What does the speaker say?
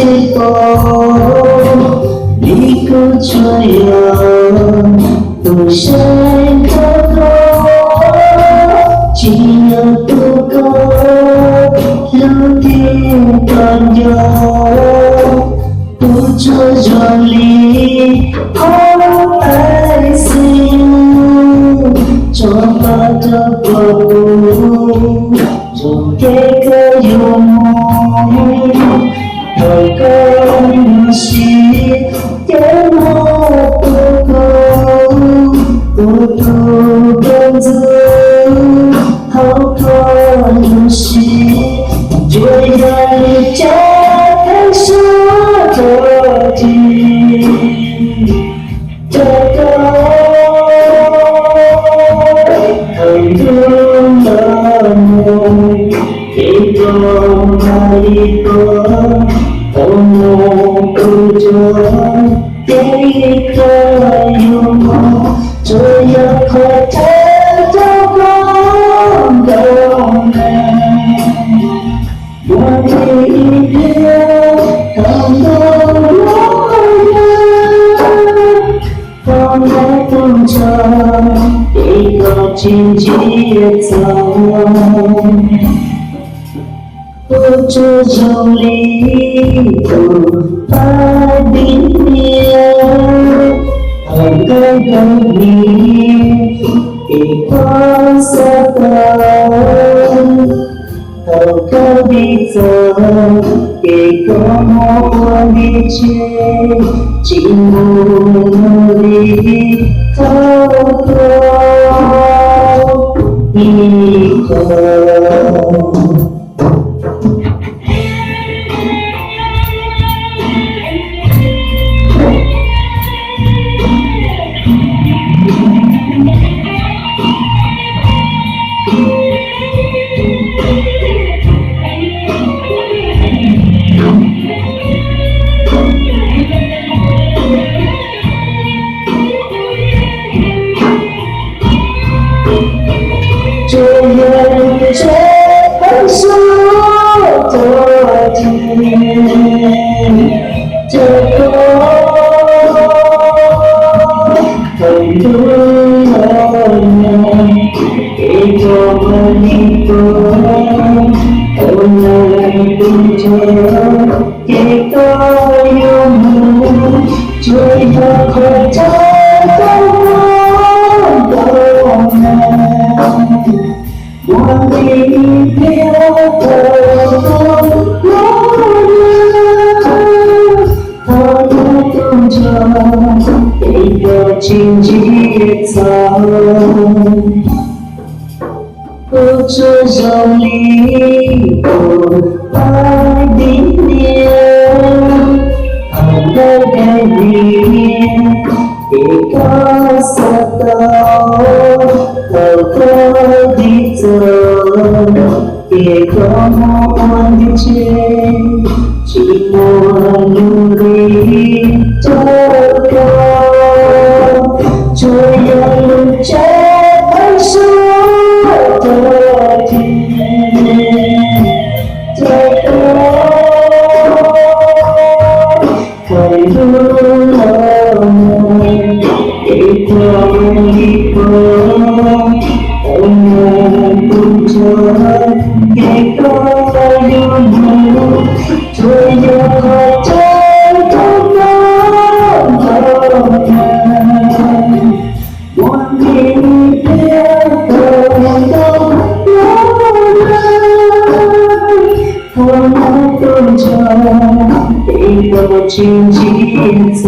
结果，你不这样，不想可够，只要不够，路点朋友，不做着你，好爱死you，做把的脚步，做给个幽默。有个游戏，给我不够，不够工资，好多游戏，就让你家开始做题，这个很多的梦，一个那一个。我们不做第一个幽默，这样快乐的光动人。我第一遍看到我人，放在风中一个紧节奏。不这种理由，把里面很感动你，一光色的，好个比走，一个默默理解，进入努力透过一个。这样这很说多甜，这个很多人一个问一个，后来不着一个幽默，最后快找到我们。我离别的我动着一个紧节奏，不这种理由，爱里面很难改变，一个色的。好个地走，一个默默的街，寂寞努力走过，这样路真很说的甜，这个快乐了梦，一个一个。我们不做一个幽默，这样快乐的光动人。我离别的我们动着一个紧节奏。